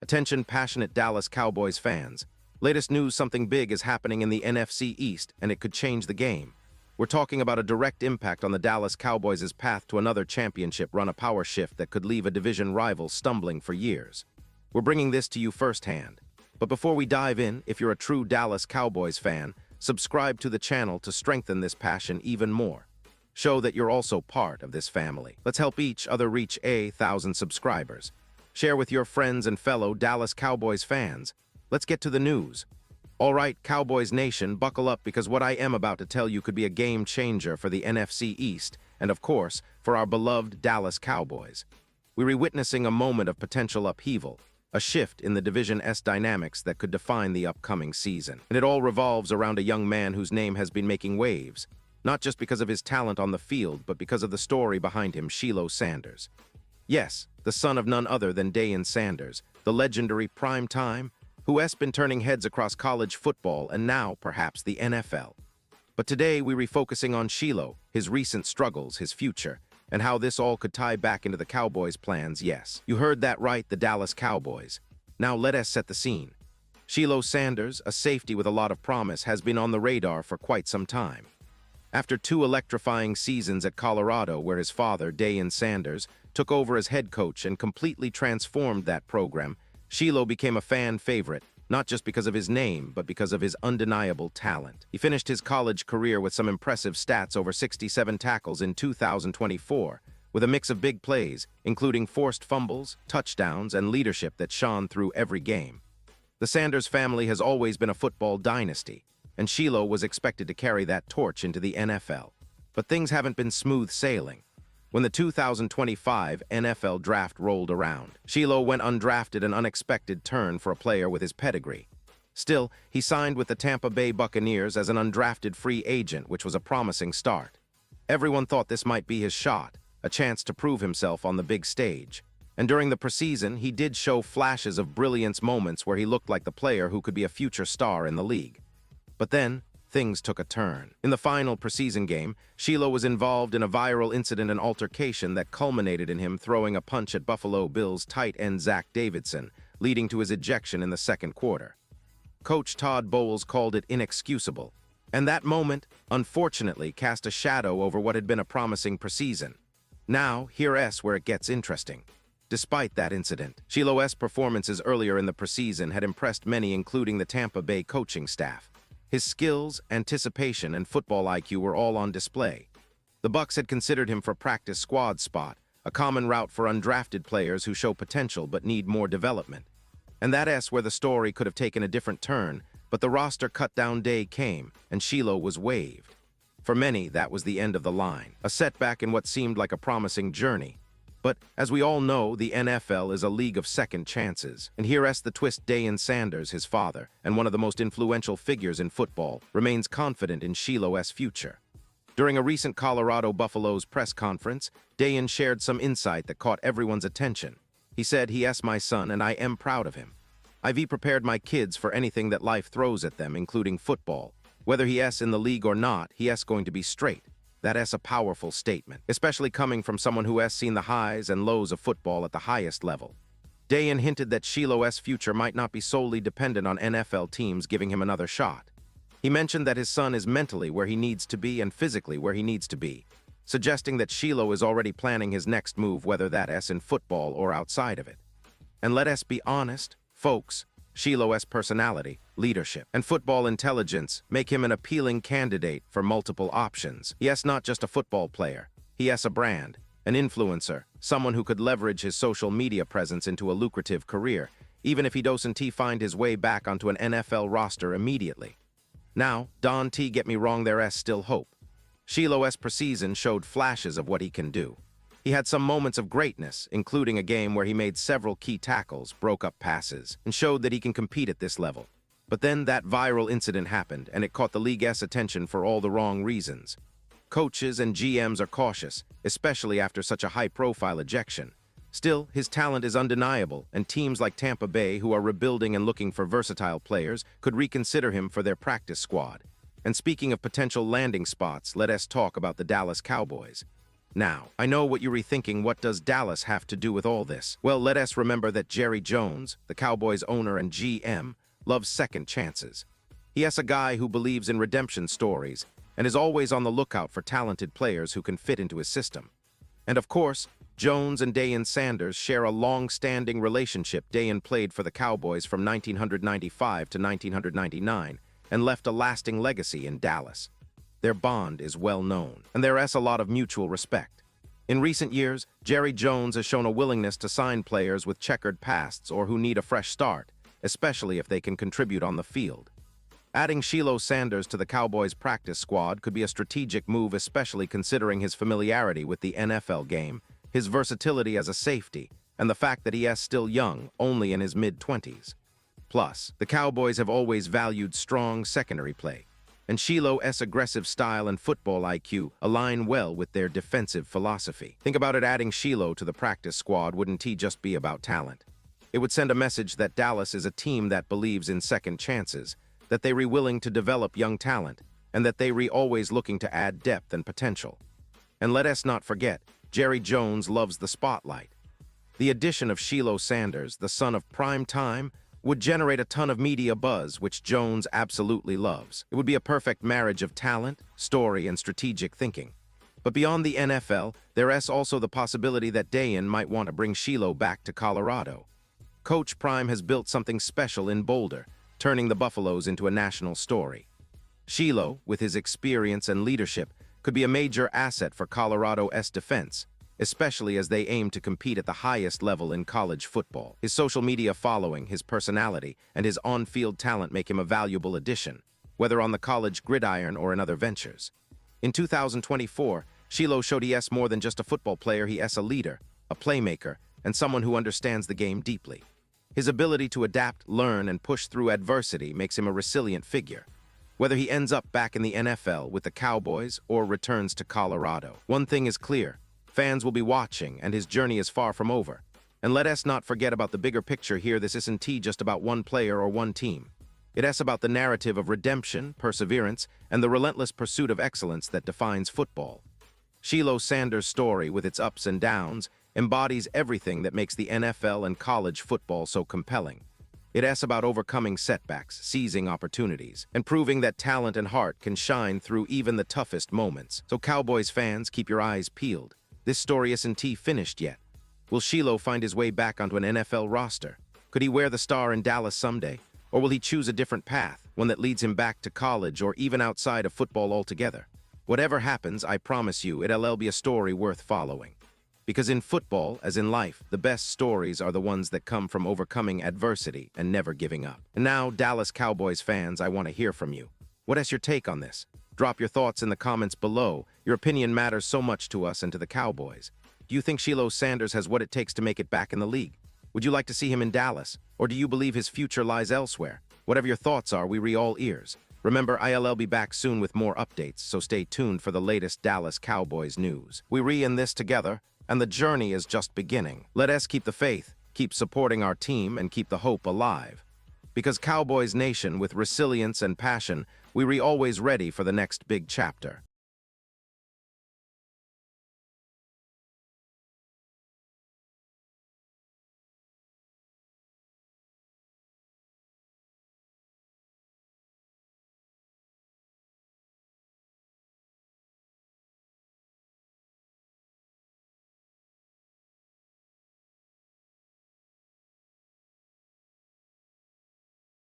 Attention passionate Dallas Cowboys fans. Latest news, something big is happening in the NFC East, and it could change the game. We're talking about a direct impact on the Dallas Cowboys' path to another championship run, a power shift that could leave a division rival stumbling for years. We're bringing this to you firsthand. But before we dive in, if you're a true Dallas Cowboys fan, subscribe to the channel to strengthen this passion even more. Show that you're also part of this family. Let's help each other reach 1,000 subscribers. Share with your friends and fellow Dallas Cowboys fans. Let's get to the news. All right, Cowboys Nation, buckle up because what I am about to tell you could be a game changer for the NFC East and, of course, for our beloved Dallas Cowboys. We're witnessing a moment of potential upheaval, a shift in the Division S dynamics that could define the upcoming season. And it all revolves around a young man whose name has been making waves, not just because of his talent on the field, but because of the story behind him, Shilo Sanders. Yes, the son of none other than Shilo Sanders, the legendary primetime, who has been turning heads across college football and now, perhaps, the NFL. But today, we're refocusing on Shilo, his recent struggles, his future, and how this all could tie back into the Cowboys' plans. Yes, you heard that right, the Dallas Cowboys. Now let us set the scene. Shilo Sanders, a safety with a lot of promise, has been on the radar for quite some time. After 2 electrifying seasons at Colorado, where his father, Shilo Sanders, took over as head coach and completely transformed that program, Shilo became a fan favorite, not just because of his name, but because of his undeniable talent. He finished his college career with some impressive stats, over 67 tackles in 2024, with a mix of big plays, including forced fumbles, touchdowns, and leadership that shone through every game. The Sanders family has always been a football dynasty, and Shilo was expected to carry that torch into the NFL. But things haven't been smooth sailing. When the 2025 NFL draft rolled around, Shilo went undrafted, an unexpected turn for a player with his pedigree. Still, he signed with the Tampa Bay Buccaneers as an undrafted free agent, which was a promising start. Everyone thought this might be his shot, a chance to prove himself on the big stage. And during the preseason, he did show flashes of brilliance, moments where he looked like the player who could be a future star in the league. But then, things took a turn. In the final preseason game, Shilo was involved in a viral incident, an altercation that culminated in him throwing a punch at Buffalo Bills tight end Zach Davidson, leading to his ejection in the second quarter. Coach Todd Bowles called it inexcusable, and that moment, unfortunately, cast a shadow over what had been a promising preseason. Now, here's where it gets interesting. Despite that incident, Shilo's performances earlier in the preseason had impressed many, including the Tampa Bay coaching staff. His skills, anticipation, and football IQ were all on display. The Bucs had considered him for practice squad spot, a common route for undrafted players who show potential but need more development. And that's where the story could have taken a different turn, but the roster cut-down day came, and Shilo was waived. For many, that was the end of the line, a setback in what seemed like a promising journey. But, as we all know, the NFL is a league of second chances. And here's the twist: Shilo Sanders, his father, and one of the most influential figures in football, remains confident in Shilo's future. During a recent Colorado Buffaloes press conference, Shilo shared some insight that caught everyone's attention. He said, "He is my son, and I am proud of him. I've prepared my kids for anything that life throws at them, including football. Whether he is in the league or not, he is going to be straight." That is a powerful statement, especially coming from someone who has seen the highs and lows of football at the highest level. Shilo hinted that Shilo's future might not be solely dependent on NFL teams giving him another shot. He mentioned that his son is mentally where he needs to be and physically where he needs to be, suggesting that Shilo is already planning his next move, whether that is in football or outside of it. And let us be honest, folks, Shilo's personality, leadership, and football intelligence make him an appealing candidate for multiple options. He is not just a football player. He is a brand, an influencer, someone who could leverage his social media presence into a lucrative career, even if he doesn't find his way back onto an NFL roster immediately. Now, don't get me wrong, there is still hope. Shilo's preseason showed flashes of what he can do. He had some moments of greatness, including a game where he made several key tackles, broke up passes, and showed that he can compete at this level. But then that viral incident happened, and it caught the league's attention for all the wrong reasons. Coaches and GMs are cautious, especially after such a high-profile ejection. Still, his talent is undeniable, and teams like Tampa Bay, who are rebuilding and looking for versatile players, could reconsider him for their practice squad. And speaking of potential landing spots, let us talk about the Dallas Cowboys. Now, I know what you're rethinking, what does Dallas have to do with all this? Well, let us remember that Jerry Jones, the Cowboys owner and GM, loves second chances. He is a guy who believes in redemption stories and is always on the lookout for talented players who can fit into his system. And of course, Jones and Shilo Sanders share a long-standing relationship. Shilo played for the Cowboys from 1995 to 1999 and left a lasting legacy in Dallas. Their bond is well known, and there is a lot of mutual respect. In recent years, Jerry Jones has shown a willingness to sign players with checkered pasts or who need a fresh start, especially if they can contribute on the field. Adding Shilo Sanders to the Cowboys' practice squad could be a strategic move, especially considering his familiarity with the NFL game, his versatility as a safety, and the fact that he is still young, only in his mid-20s. Plus, the Cowboys have always valued strong secondary play, and Shilo's aggressive style and football IQ align well with their defensive philosophy. Think about it, adding Shilo to the practice squad wouldn't just be about talent. It would send a message that Dallas is a team that believes in second chances, that they are willing to develop young talent, and that they are always looking to add depth and potential. And let us not forget, Jerry Jones loves the spotlight. The addition of Shilo Sanders, the son of prime time, would generate a ton of media buzz, which Jones absolutely loves. It would be a perfect marriage of talent, story, and strategic thinking. But beyond the NFL, there is also the possibility that Dayan might want to bring Shilo back to Colorado. Coach Prime has built something special in Boulder, turning the Buffaloes into a national story. Shilo, with his experience and leadership, could be a major asset for Colorado's defense, especially as they aim to compete at the highest level in college football. His social media following, his personality, and his on-field talent make him a valuable addition, whether on the college gridiron or in other ventures. In 2024, Shilo showed he is more than just a football player, he is a leader, a playmaker, and someone who understands the game deeply. His ability to adapt, learn, and push through adversity makes him a resilient figure. Whether he ends up back in the NFL with the Cowboys or returns to Colorado, one thing is clear. Fans will be watching, and his journey is far from over. And let us not forget about the bigger picture here. This isn't just about one player or one team. It is about the narrative of redemption, perseverance, and the relentless pursuit of excellence that defines football. Shilo Sanders' story, with its ups and downs, embodies everything that makes the NFL and college football so compelling. It is about overcoming setbacks, seizing opportunities, and proving that talent and heart can shine through even the toughest moments. So Cowboys fans, keep your eyes peeled. This story isn't finished yet. Will Shilo find his way back onto an NFL roster? Could he wear the star in Dallas someday? Or will he choose a different path, one that leads him back to college or even outside of football altogether? Whatever happens, I promise you, it'll be a story worth following. Because in football, as in life, the best stories are the ones that come from overcoming adversity and never giving up. And now, Dallas Cowboys fans, I want to hear from you. What is your take on this? Drop your thoughts in the comments below. Your opinion matters so much to us and to the Cowboys. Do you think Shilo Sanders has what it takes to make it back in the league? Would you like to see him in Dallas? Or do you believe his future lies elsewhere? Whatever your thoughts are, we all ears. Remember, I'll be back soon with more updates, so stay tuned for the latest Dallas Cowboys news. We in this together, and the journey is just beginning. Let us keep the faith, keep supporting our team, and keep the hope alive. Because Cowboys Nation, with resilience and passion, we always ready for the next big chapter.